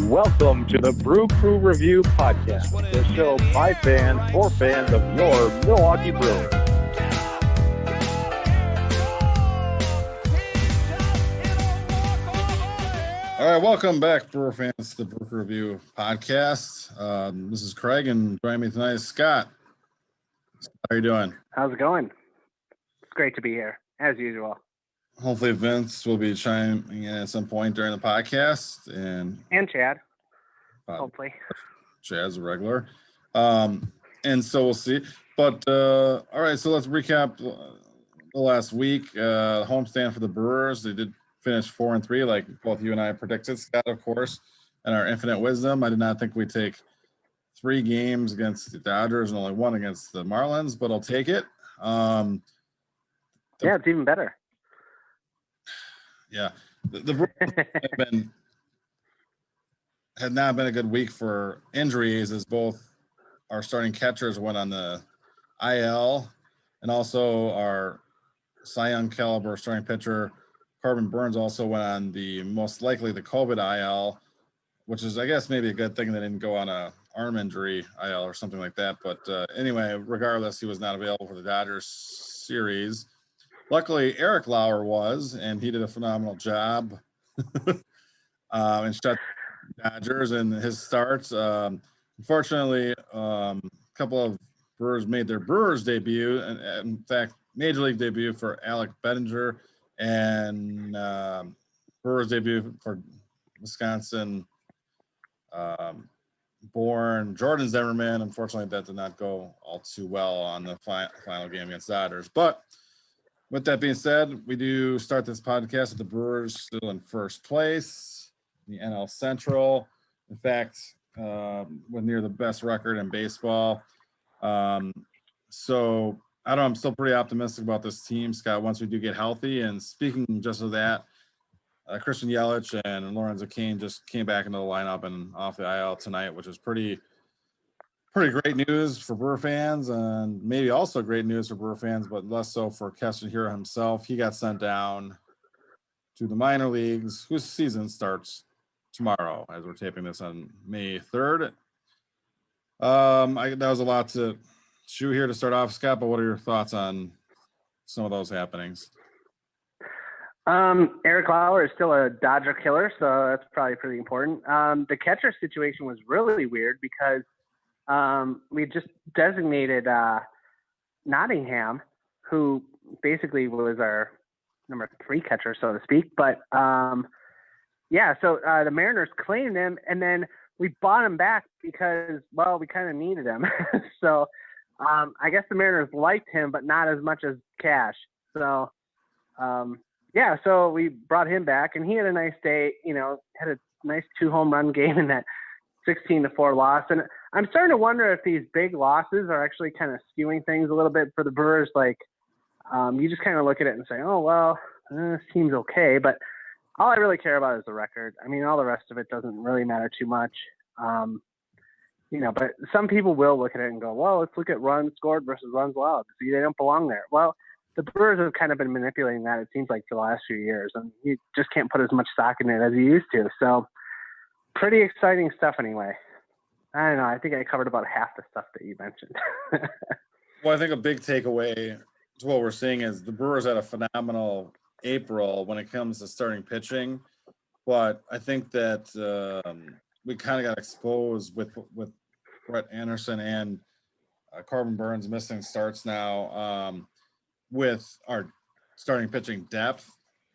Welcome to the Brew Crew Review Podcast, the show by fans for fans of your Milwaukee Brewers. All right, welcome back, Brewer fans, to the Brew Crew Review Podcast. This is Craig, and joining me tonight is Scott. How are you doing? How's it going? It's great to be here, as usual. Hopefully Vince will be chiming in at some point during the podcast. And Chad, hopefully. Chad's a regular. And so we'll see. But, all right, so let's recap the last week. Homestand for the Brewers. They did finish 4-3, like both you and I predicted, Scott, of course, and our infinite wisdom. I did not think we'd take 3 games against the Dodgers and only 1 against the Marlins, but I'll take it. Yeah, it's even better. Yeah, the Brewers had not been a good week for injuries, as both our starting catchers went on the IL, and also our Cy Young caliber starting pitcher Corbin Burnes also went on the most likely the COVID IL, which is, I guess, maybe a good thing they didn't go on a arm injury IL or something like that. But anyway, regardless, he was not available for the Dodgers series. Luckily, Eric Lauer was, and he did a phenomenal job and shut the Dodgers in his starts. Unfortunately, a couple of Brewers made their Brewers debut, and in fact, Major League debut for Alec Bettinger, and Brewers debut for Wisconsin born Jordan Zimmerman. Unfortunately, that did not go all too well on the final game against Dodgers. But with that being said, we do start this podcast with the Brewers still in first place, the NL Central. In fact, with near the best record in baseball. So I don't know, I'm still pretty optimistic about this team, Scott, once we do get healthy. And speaking just of that, Christian Yelich and Lorenzo Cain just came back into the lineup and off the IL tonight, which is pretty great news for Brewer fans, and maybe also great news for Brewer fans, but less so for Keston Hiura himself. He got sent down to the minor leagues, whose season starts tomorrow, as we're taping this on May 3rd. That was a lot to chew here to start off, Scott, but what are your thoughts on some of those happenings? Eric Lauer is still a Dodger killer, so that's probably pretty important. The catcher situation was really weird because we just designated Nottingham, who basically was our number 3 catcher, so to speak. But so the Mariners claimed him, and then we bought him back because, well, we kind of needed him. So I guess the Mariners liked him, but not as much as cash. So so we brought him back, and he had a nice day. Had a nice 2 home run game in that 16-4 loss. And I'm starting to wonder if these big losses are actually kind of skewing things a little bit for the Brewers. Like, you just kind of look at it and say, oh, well, this seems okay. But all I really care about is the record. I mean, all the rest of it doesn't really matter too much. But some people will look at it and go, well, let's look at runs scored versus runs allowed. See, they don't belong there. Well, the Brewers have kind of been manipulating that, it seems like, for the last few years. And you just can't put as much stock in it as you used to. So pretty exciting stuff anyway. I don't know. I think I covered about half the stuff that you mentioned. Well, I think a big takeaway to what we're seeing is the Brewers had a phenomenal April when it comes to starting pitching. But I think that we kind of got exposed with Brett Anderson and Corbin Burnes missing starts now with our starting pitching depth.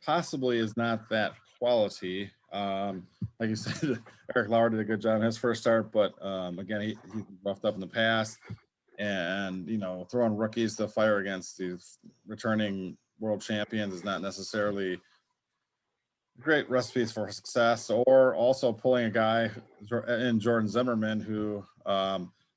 Possibly is not that quality. Like you said, Eric Lauer did a good job in his first start, but again, he roughed up in the past, and throwing rookies to fire against these returning world champions is not necessarily great recipes for success. Or also pulling a guy in Jordan Zimmerman, who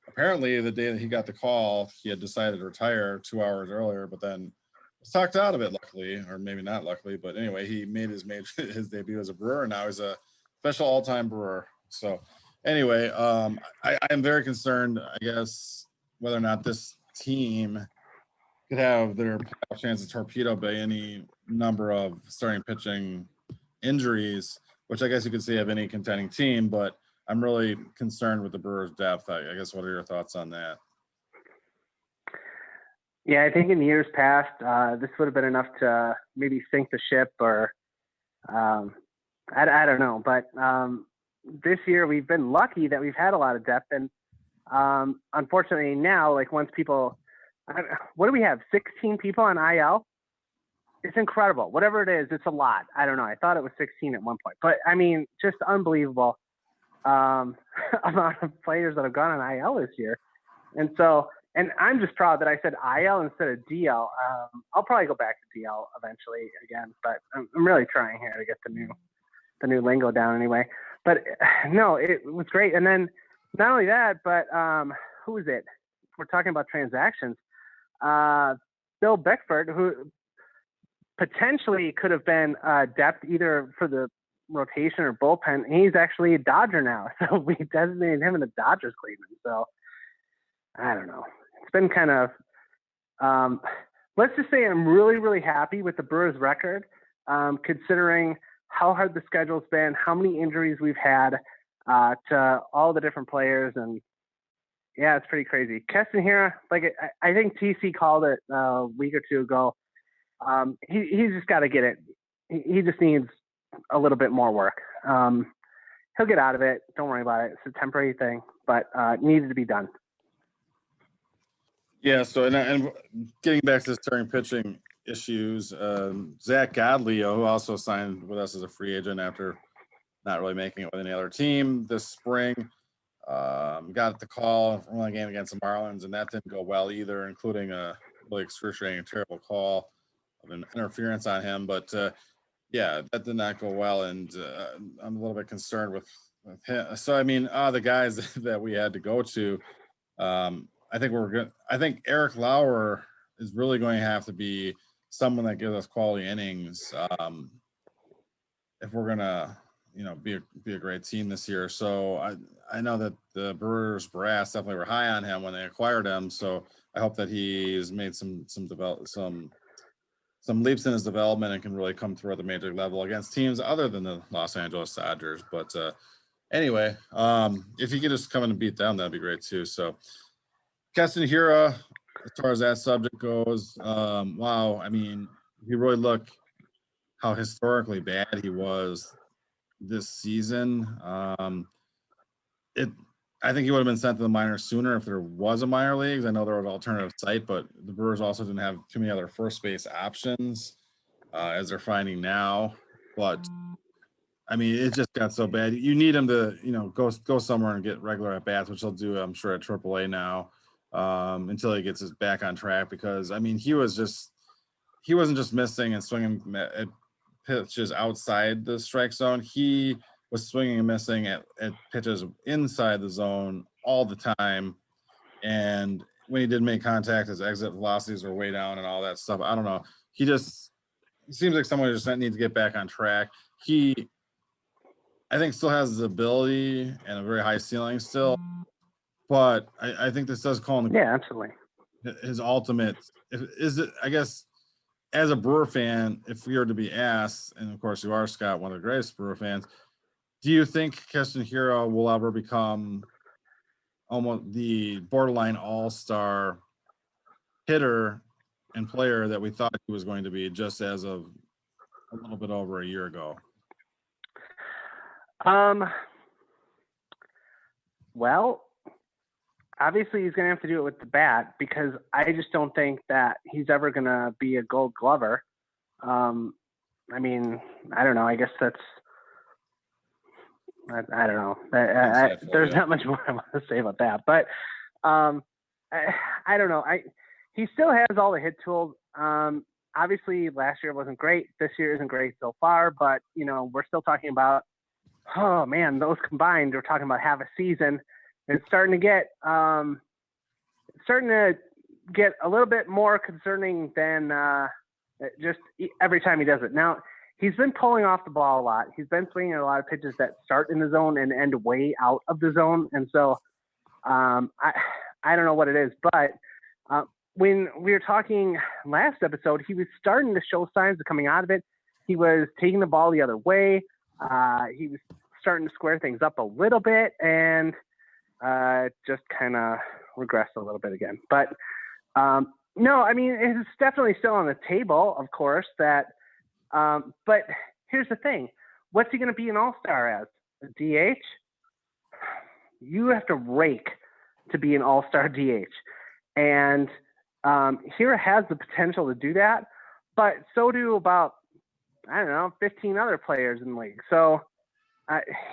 apparently the day that he got the call, he had decided to retire 2 hours earlier, but then was talked out of it, luckily, or maybe not luckily. But anyway, he made his debut as a Brewer, and now he's a special all-time Brewer. So anyway, I am very concerned, I guess, whether or not this team could have their playoff chances torpedoed by any number of starting pitching injuries, which I guess you could say of any contending team. But I'm really concerned with the Brewers' depth. I guess what are your thoughts on that? Yeah, I think in years past, this would have been enough to maybe sink the ship, or I don't know. But this year we've been lucky that we've had a lot of depth, and unfortunately now, like once people, what do we have? 16 people on IL. It's incredible. Whatever it is, it's a lot. I don't know. I thought it was 16 at one point, but I mean, just unbelievable amount of players that have gone on IL this year. And so, and I'm just proud that I said IL instead of DL. I'll probably go back to DL eventually again, but I'm really trying here to get the new lingo down anyway. But no, it was great. And then not only that, but who is it? We're talking about transactions. Bill Beckford, who potentially could have been depth either for the rotation or bullpen. He's actually a Dodger now, so we designated him in the Dodgers Cleveland. So I don't know. It's been kind of let's just say I'm really, really happy with the Brewers record, considering how hard the schedule's been, how many injuries we've had to all the different players, and yeah, it's pretty crazy. Keston Hiura, like I think TC called it a week or two ago. He's just got to get it. He just needs a little bit more work. He'll get out of it. Don't worry about it. It's a temporary thing, but it needed to be done. Yeah. So, and getting back to the starting pitching issues, Zach Godley, who also signed with us as a free agent after not really making it with any other team this spring, got the call from one game against the Marlins, and that didn't go well either, including a really excruciating, terrible call of an interference on him. But yeah, that did not go well, and I'm a little bit concerned with him. So I mean, the guys that we had to go to, I think we're good. I think Eric Lauer is really going to have to be someone that gives us quality innings if we're gonna, be a great team this year. So I know that the Brewers brass definitely were high on him when they acquired him. So I hope that he's made some leaps in his development and can really come through at the major level against teams other than the Los Angeles Dodgers. But anyway, if he could just come in and beat them, that'd be great too. So Keston Hiura, as far as that subject goes, wow. I mean, if you really look how historically bad he was this season, I think he would have been sent to the minors sooner if there was a minor leagues. I know there was an alternative site, but the Brewers also didn't have too many other first base options as they're finding now. But I mean, it just got so bad. You need him to, go somewhere and get regular at bats, which he'll do, I'm sure, at AAA now until he gets his back on track. Because I mean, he wasn't just missing and swinging at pitches outside the strike zone. He was swinging and missing at pitches inside the zone all the time. And when he did make contact, his exit velocities were way down and all that stuff. I don't know. He seems like someone who just needs to get back on track. I think still has the ability and a very high ceiling still. But I think this does call him absolutely his ultimate. I guess, as a Brewer fan, if we were to be asked, and of course you are, Scott, one of the greatest Brewer fans, do you think Keston Hiura will ever become almost the borderline all-star hitter and player that we thought he was going to be just as of a little bit over a year ago? Well, obviously he's going to have to do it with the bat, because I just don't think that he's ever going to be a Gold Glover. I mean, I don't know. I guess that's. I don't know. There's not much more I want to say about that, but I don't know. He still has all the hit tools. Obviously, last year wasn't great. This year isn't great so far, but we're still talking about. Oh man, those combined, we're talking about half a season. It's starting to get a little bit more concerning than just every time he does it. Now, he's been pulling off the ball a lot. He's been swinging a lot of pitches that start in the zone and end way out of the zone. And so I don't know what it is, but when we were talking last episode, he was starting to show signs of coming out of it. He was taking the ball the other way. He was starting to square things up a little bit, and just kind of regressed a little bit again. But no, I mean, it's definitely still on the table, of course. That, but here's the thing: what's he going to be an all-star as? A DH? You have to rake to be an all-star DH, and Hiura has the potential to do that, but so do about 15 other players in the league. So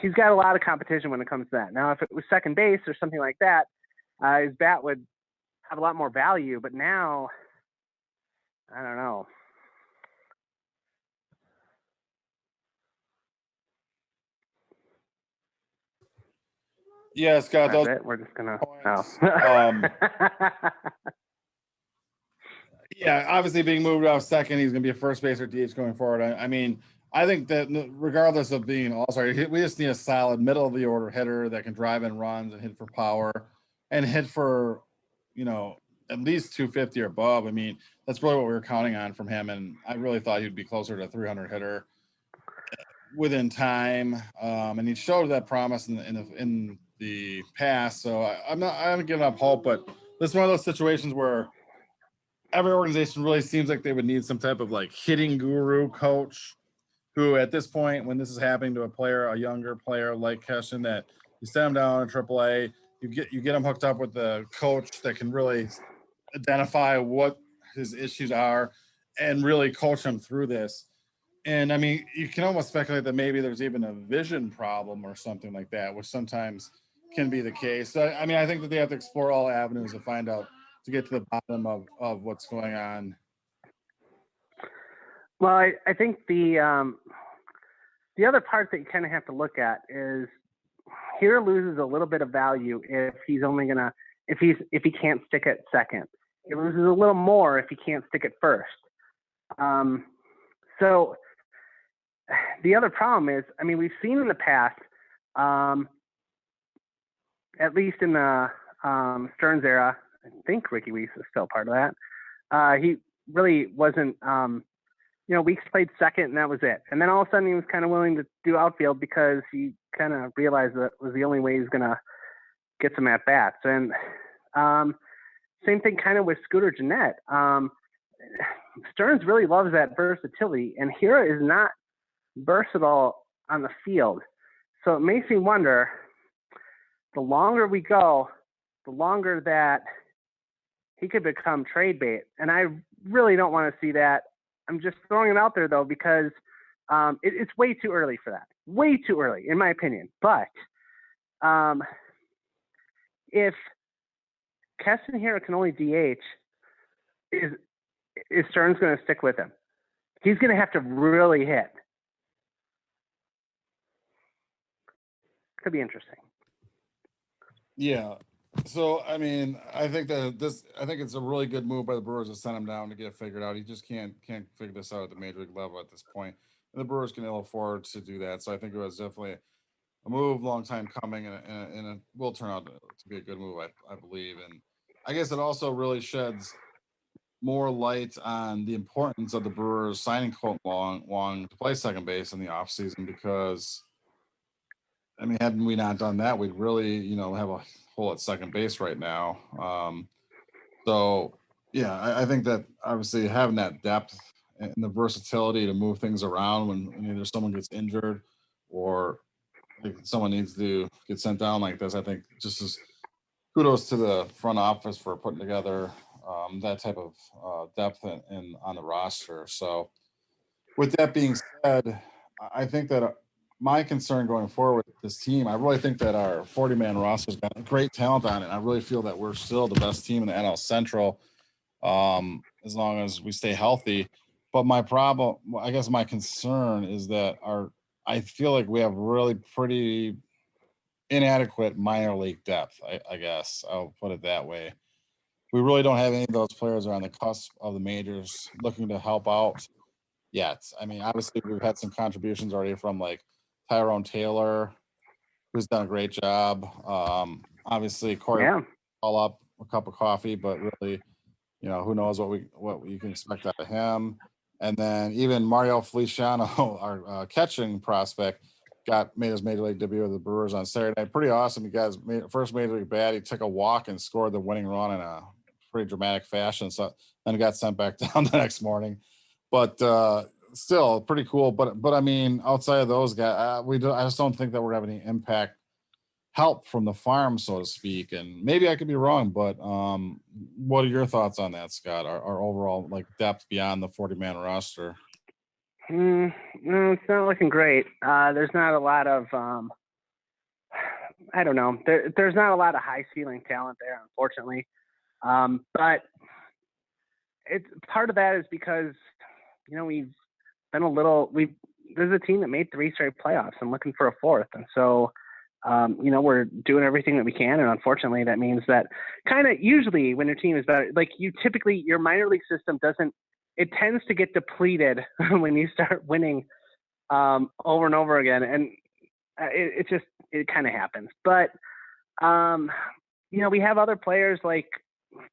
he's got a lot of competition when it comes to that. Now, if it was second base or something like that, his bat would have a lot more value. But now, I don't know. Yeah, Scott. That's it. We're just gonna. Yeah, obviously being moved out second, he's going to be a first base or DH going forward. I mean, I think that regardless of being an all-star, we just need a solid middle-of-the-order hitter that can drive in runs and hit for power and hit for, at least 250 or above. I mean, that's really what we were counting on from him, and I really thought he'd be closer to a 300 hitter within time. And he showed that promise in the past. So I haven't given up hope, but this is one of those situations where every organization really seems like they would need some type of like hitting guru coach who at this point, when this is happening to a younger player like Keston, that you send him down in AAA, you get him hooked up with the coach that can really identify what his issues are and really coach him through this. And I mean, you can almost speculate that maybe there's even a vision problem or something like that, which sometimes can be the case. So, I mean, I think that they have to explore all avenues to find out, to get to the bottom of what's going on. Well, I think the other part that you kind of have to look at is Hiura loses a little bit of value if he's only gonna if he can't stick at second. He loses a little more if he can't stick at first. So the other problem is, I mean, we've seen in the past, at least in the Stearns era, I think Ricky Weeks is still part of that. He really wasn't. Weeks played second and that was it. And then all of a sudden he was kind of willing to do outfield because he kind of realized that was the only way he was going to get some at bats. And same thing kind of with Scooter Gennett. Stearns really loves that versatility, and Hiura is not versatile on the field. So it makes me wonder, the longer we go, the longer that he could become trade bait. And I really don't want to see that. I'm just throwing it out there, though, because it's way too early for that. Way too early, in my opinion. But if Keston Hiura can only DH, is Stearns going to stick with him? He's going to have to really hit. Could be interesting. Yeah. So, I mean, I think it's a really good move by the Brewers to send him down to get it figured out. He just can't figure this out at the major league level at this point. And the Brewers can ill afford to do that. So I think it was definitely a move, long time coming, and it will turn out to be a good move, I believe. And I guess it also really sheds more light on the importance of the Brewers signing Colton Wong to play second base in the offseason, because I mean, hadn't we not done that, we'd really, have a hole at second base right now. So, yeah, I think that obviously having that depth and the versatility to move things around when either someone gets injured or someone needs to get sent down like this, I think just as kudos to the front office for putting together that type of depth in on the roster. So, with that being said, I think that my concern going forward with this team, I really think that our 40-man roster's got great talent on it. I really feel that we're still the best team in the NL Central, as long as we stay healthy. But my concern is that I feel like we have really pretty inadequate minor league depth. I guess I'll put it that way. We really don't have any of those players that are on the cusp of the majors looking to help out yet. I mean, obviously we've had some contributions already from like Tyrone Taylor, who's done a great job. Obviously Corey all up a cup of coffee, but really, who knows what you can expect out of him. And then even Mario Feliciano, our catching prospect, made his major league debut with the Brewers on Saturday night. Pretty awesome. He got his first major league bat. He took a walk and scored the winning run in a pretty dramatic fashion. So then got sent back down the next morning. But still pretty cool. But I mean, outside of those guys, I just don't think that we're having any impact help from the farm, so to speak. And maybe I could be wrong, but what are your thoughts on that, Scott? Our overall like depth beyond the 40-man roster? No, it's not looking great. There's not a lot of I don't know. There's not a lot of high ceiling talent there, unfortunately. But it's part of that is because we've been there's a team that made 3 straight playoffs and looking for a 4th, and so we're doing everything that we can, and unfortunately that means that kind of usually when your team is better, like your minor league system it tends to get depleted when you start winning over and over again, and it kind of happens. But we have other players. Like,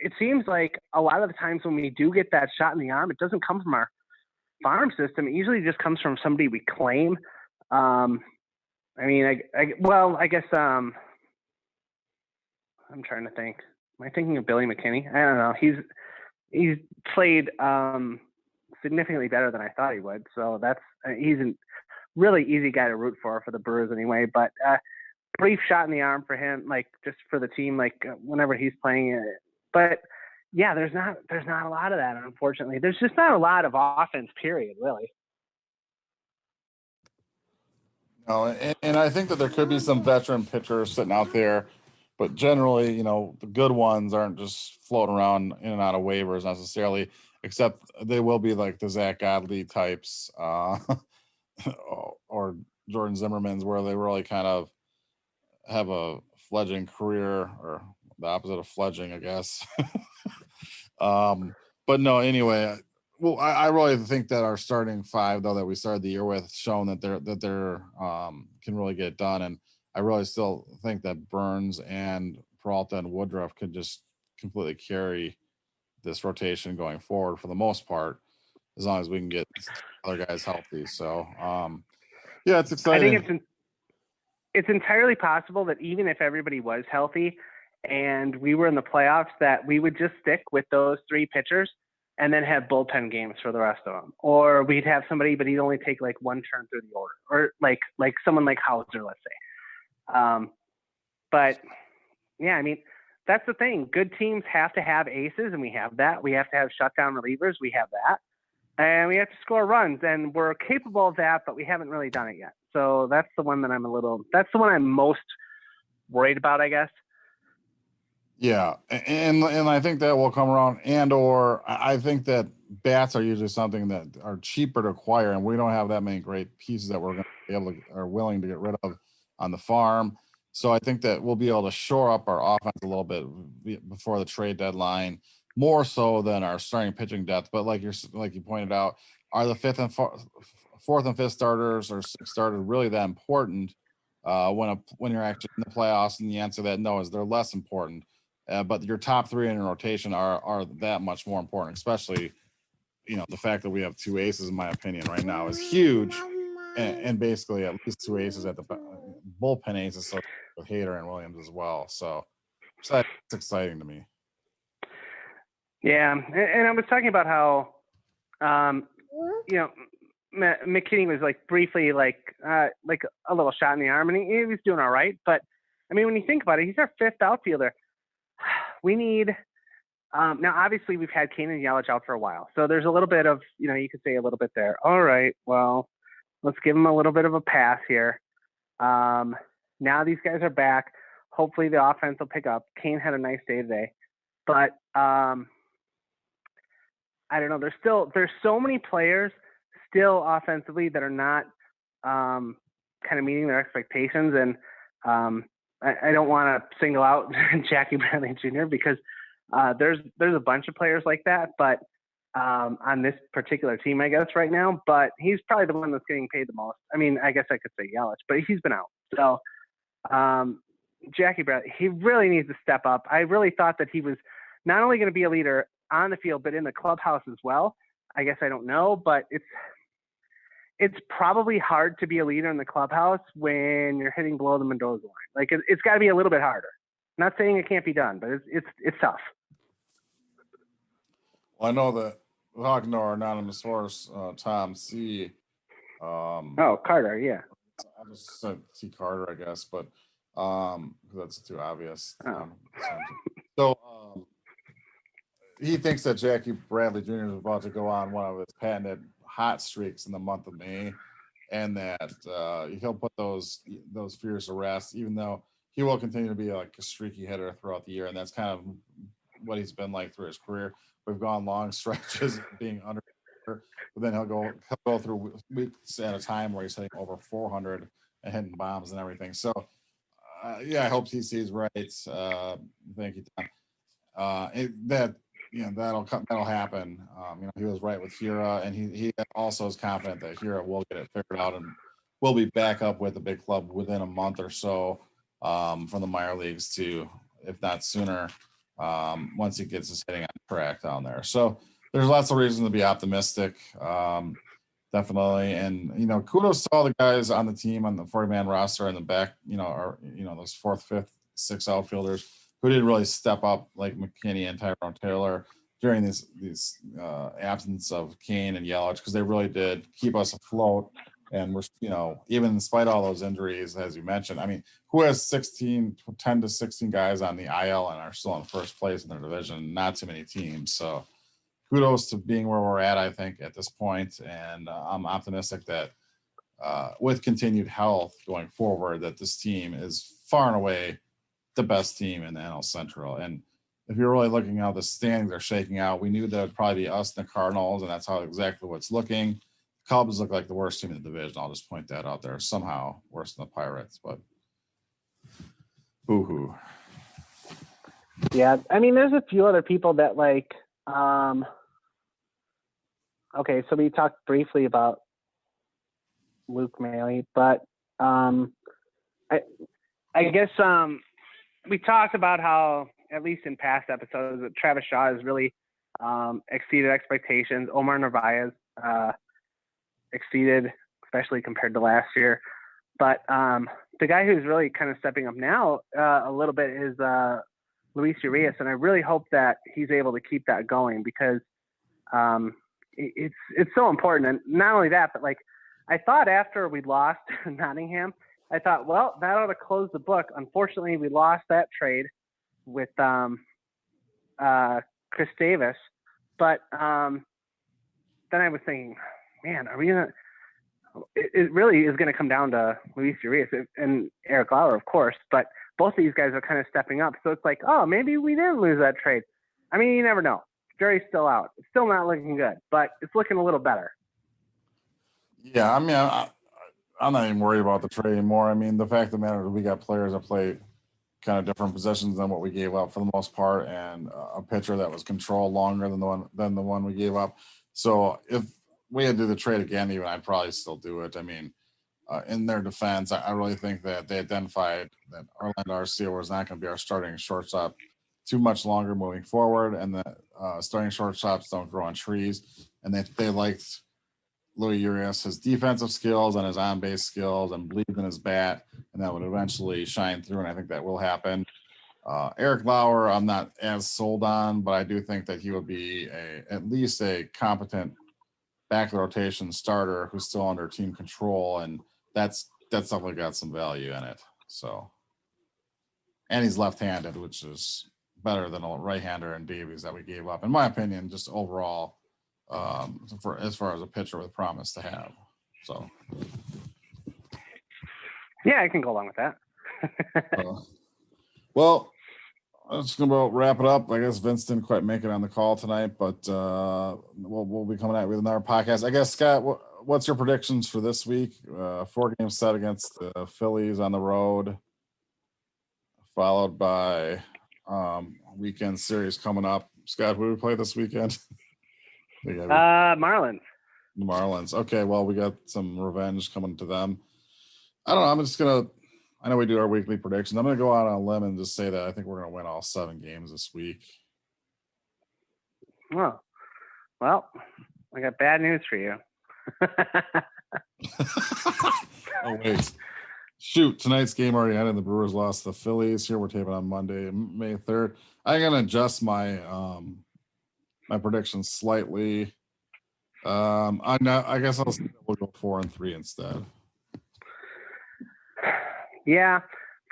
it seems like a lot of the times when we do get that shot in the arm, it doesn't come from our farm system. It usually just comes from somebody we claim. I guess I'm trying to think. Am I thinking of Billy McKinney? I don't know. He's played significantly better than I thought he would. So he's a really easy guy to root for the Brewers anyway. But brief shot in the arm for him, like just for the team, like whenever he's playing it. But yeah, there's not a lot of that, unfortunately. There's just not a lot of offense, period, really. No, and I think that there could be some veteran pitchers sitting out there, but generally, the good ones aren't just floating around in and out of waivers necessarily, except they will be like the Zach Godley types or Jordan Zimmerman's, where they really kind of have a fledgling career, or the opposite of fledgling, I guess. But no, anyway. Well, I really think that our starting 5, though, that we started the year with, shown that they're can really get it done, and I really still think that Burns and Peralta and Woodruff could just completely carry this rotation going forward for the most part, as long as we can get other guys healthy. So, yeah, it's exciting. I think it's entirely possible that even if everybody was healthy and we were in the playoffs, that we would just stick with those 3 pitchers and then have bullpen games for the rest of them. Or we'd have somebody, but he'd only take like 1 turn through the order, or like someone like Hauser, let's say. But yeah, I mean, that's the thing. Good teams have to have aces, and we have that. We have to have shutdown relievers. We have that. And we have to score runs, and we're capable of that, but we haven't really done it yet. So that's the one that that's the one I'm most worried about, I guess. Yeah, and I think that will come around, or I think that bats are usually something that are cheaper to acquire, and we don't have that many great pieces that we're going to be able to or willing to get rid of on the farm. So I think that we'll be able to shore up our offense a little bit before the trade deadline, more so than our starting pitching depth. But like you pointed out, are the 4th and 5th starters or 6th starters really that important when you're actually in the playoffs? And the answer to that no is they're less important. But your top 3 in your rotation are that much more important, especially, the fact that we have 2 aces, in my opinion, right now is huge. And basically at least 2 aces at the bullpen aces, so with Hiura and Williams as well. So it's exciting to me. Yeah. And I was talking about how, McKinney was like briefly like a little shot in the arm, and he was doing all right. But I mean, when you think about it, he's our 5th outfielder. We need now obviously we've had Kane and Yelich out for a while, so there's a little bit of you could say a little bit there. All right, well, let's give him a little bit of a pass here. Now these guys are back. Hopefully the offense will pick up. Kane had a nice day today, but I don't know. There's so many players still offensively that are not kind of meeting their expectations, and I don't want to single out Jackie Bradley Jr. because there's a bunch of players like that, but on this particular team, I guess right now, but he's probably the one that's getting paid the most. I mean, I guess I could say Yelich, but he's been out. So Jackie Bradley, he really needs to step up. I really thought that he was not only going to be a leader on the field, but in the clubhouse as well. I guess I don't know, but it's probably hard to be a leader in the clubhouse when you're hitting below the Mendoza line. Like it's got to be a little bit harder. I'm not saying it can't be done, but it's tough. Well, I know that talking to our anonymous source, Tom C. Carter, yeah. I just said T. Carter, I guess, but 'cause that's too obvious. He thinks that Jackie Bradley Jr. is about to go on one of his patented hot streaks in the month of May, and that he'll put those fears to rest, even though he will continue to be like a streaky hitter throughout the year, and that's kind of what he's been like through his career. We've gone long stretches being under, but then he'll go through weeks at a time where he's hitting over 400 and hitting bombs and everything. So, I hope TC is right. Thank you, Tom. That'll happen. He was right with Hiura, and he also is confident that Hiura will get it figured out and will be back up with the big club within a month or so from the minor leagues too, if not sooner. Once he gets his hitting on track down there, so there's lots of reasons to be optimistic. Definitely, and kudos to all the guys on the team on the 40-man roster in the back. Those 4th, 5th, 6th outfielders who did really step up, like McKinney and Tyrone Taylor, during these absence of Kane and Yelich, because they really did keep us afloat. And we're, even in spite of all those injuries, as you mentioned, I mean, who has 10 to 16 guys on the IL and are still in first place in their division? Not too many teams. So kudos to being where we're at, I think, at this point. And I'm optimistic that with continued health going forward, that this team is far and away the best team in the NL Central. And if you're really looking how the standings are shaking out, we knew that would probably be us and the Cardinals, and that's how exactly what's looking. Cubs look like the worst team in the division. I'll just point that out there. Somehow worse than the Pirates, but boo-hoo. Yeah, I mean, there's a few other people that okay, so we talked briefly about Luke Maile, but I guess we talked about how, at least in past episodes, that Travis Shaw has really exceeded expectations. Omar Narvaez exceeded, especially compared to last year. But the guy who's really kind of stepping up now a little bit is Luis Urias, and I really hope that he's able to keep that going, because it's so important. And not only that, but I thought after we lost Nottingham, I thought, well, that ought to close the book. Unfortunately, we lost that trade with Chris Davis. But then I was thinking, man, are we going to – it really is going to come down to Luis Urias and Eric Lauer, of course. But both of these guys are kind of stepping up. So it's like, oh, maybe we didn't lose that trade. I mean, you never know. Jerry's still out. It's still not looking good, but it's looking a little better. Yeah, I mean, I'm not even worried about the trade anymore. I mean, the fact of the matter is we got players that play kind of different positions than what we gave up for the most part, and a pitcher that was controlled longer than the one we gave up. So if we had to do the trade again, even I'd probably still do it. I mean, in their defense, I really think that they identified that Orlando Arcia was not going to be our starting shortstop too much longer moving forward, and that starting shortstops don't grow on trees, and they liked Luis Urias, his defensive skills and his on-base skills, and believed in his bat, and that would eventually shine through, and I think that will happen. Eric Lauer, I'm not as sold on, but I do think that he would be at least a competent back of the rotation starter who's still under team control, and that's definitely got some value in it. So, and he's left-handed, which is better than a right-hander and Davies that we gave up, in my opinion, just overall. For as far as a pitcher with promise to have. So yeah, I can go along with that. Well, I'm just gonna wrap it up. I guess Vince didn't quite make it on the call tonight, but we'll be coming out with another podcast. I guess, Scott, what's your predictions for this week? 4-game set against the Phillies on the road, followed by weekend series coming up. Scott, who do we play this weekend? Marlins. The Marlins. Okay, well, we got some revenge coming to them. I don't know. I know we do our weekly predictions. I'm going to go out on a limb and just say that I think we're going to win all 7 games this week. Oh, well, I got bad news for you. Oh, wait. Shoot, tonight's game already ended. The Brewers lost to the Phillies. Here we're taping on Monday, May 3rd. I'm gonna adjust my my predictions slightly. I guess we'll go 4-3 instead. Yeah,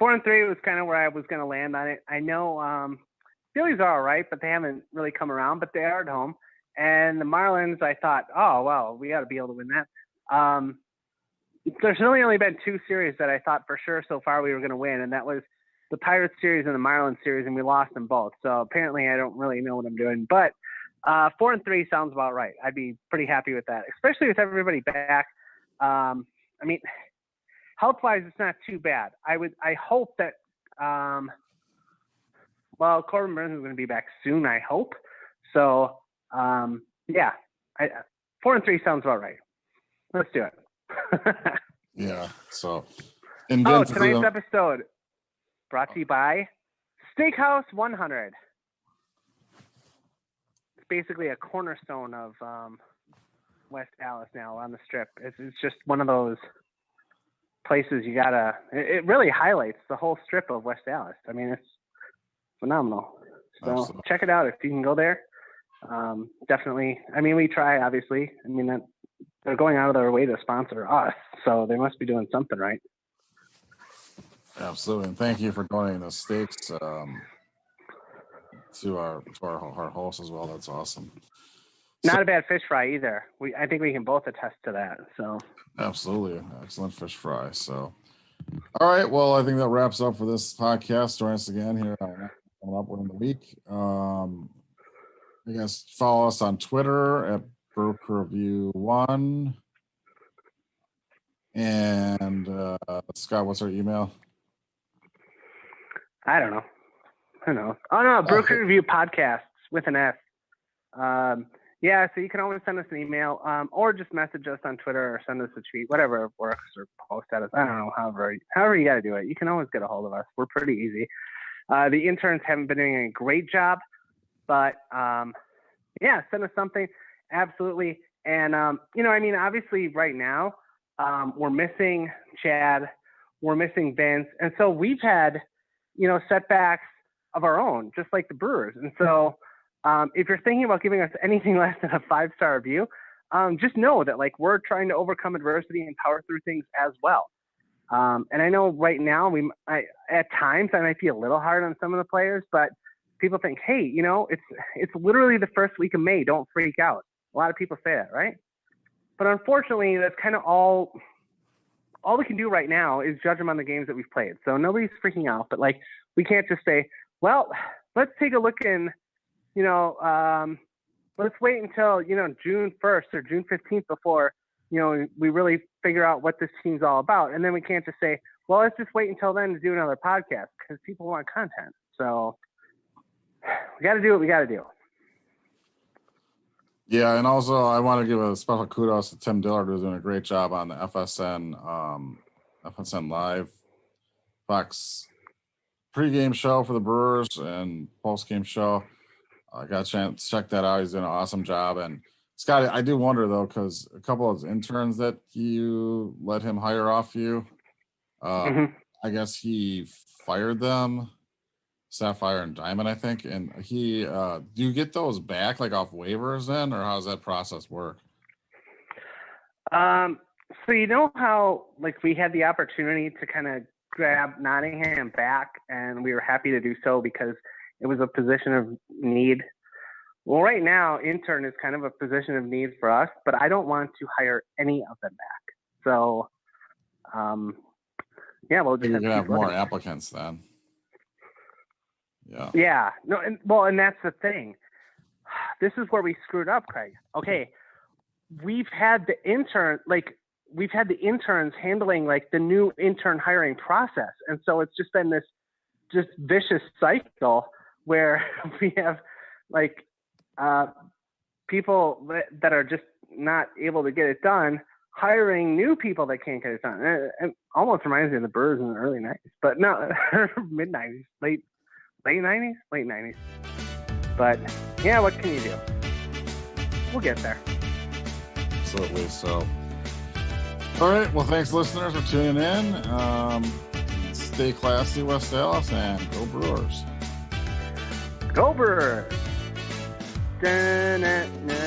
4-3 was kind of where I was going to land on it. I know Phillies are all right, but they haven't really come around. But they are at home, and the Marlins. I thought, oh well, we got to be able to win that. There's really only been 2 series that I thought for sure so far we were going to win, and that was the Pirates series and the Marlins series, and we lost them both. So apparently I don't really know what I'm doing, but 4-3 sounds about right. I'd be pretty happy with that, especially with everybody back. I mean, health-wise, it's not too bad. I hope that, Corbin Burns is going to be back soon, I hope. So, 4-3 sounds about right. Let's do it. Yeah. So, tonight's episode brought to you by Steakhouse 100. It's basically a cornerstone of West Dallas now on the Strip. It's just one of those places you gotta. It really highlights the whole Strip of West Dallas. I mean, it's phenomenal. So Absolutely. Check it out if you can go there. Definitely. I mean, we try, obviously. I mean, they're going out of their way to sponsor us, so they must be doing something right. Absolutely, and thank you for donating the steaks to our host as well. That's awesome. Not a bad fish fry either. I think we can both attest to that. So absolutely, excellent fish fry. So, all right. Well, I think that wraps up for this podcast. Join us again here coming up within the week. I guess follow us on Twitter at BrewCrewReview1. And Scott, what's our email? I don't know. Oh no, Brew Crew Review Podcasts with an S. Yeah, so you can always send us an email, or just message us on Twitter or send us a tweet, whatever works, or post at us. I don't know, however you got to do it. You can always get a hold of us. We're pretty easy. The interns haven't been doing a great job, but send us something. Absolutely. And, obviously right now we're missing Chad, we're missing Vince. And so we've had, setbacks of our own, just like the Brewers. And so if you're thinking about giving us anything less than a 5-star review, just know that we're trying to overcome adversity and power through things as well. And I know right now at times I might be a little hard on some of the players, but people think, hey, it's literally the first week of May. Don't freak out. A lot of people say that, right? But unfortunately, that's kind of all we can do right now is judge them on the games that we've played. So nobody's freaking out, but we can't just say, well, let's take a look and, let's wait until, June 1st or June 15th before, we really figure out what this team's all about. And then we can't just say, well, let's just wait until then to do another podcast because people want content. So we got to do what we got to do. Yeah, and also I want to give a special kudos to Tim Dillard, who's doing a great job on the FSN Live Fox pregame show for the Brewers and postgame show. I got a chance to check that out. He's doing an awesome job. And Scott, I do wonder though, because a couple of his interns that you let him hire off you, I guess he fired them. Sapphire and Diamond, I think. And he, do you get those back off waivers then, or how does that process work? So you know how we had the opportunity to kind of grab Nottingham back, and we were happy to do so because it was a position of need. Well, right now, intern is kind of a position of need for us, but I don't want to hire any of them back. So, we'll just have more applicants then. Yeah. Yeah. No. And that's the thing. This is where we screwed up, Craig. Okay. We've had the interns handling the new intern hiring process. And so it's just been this just vicious cycle where we have people that are just not able to get it done, hiring new people that can't get it done. It almost reminds me of the Brewers in the early 90s, but no, mid 90s, late 90s. But yeah, what can you do? We'll get there. Absolutely. So All right. Well, thanks, listeners, for tuning in. Stay classy, West Dallas, and go Brewers. Go Brewers! Dun, dun, dun.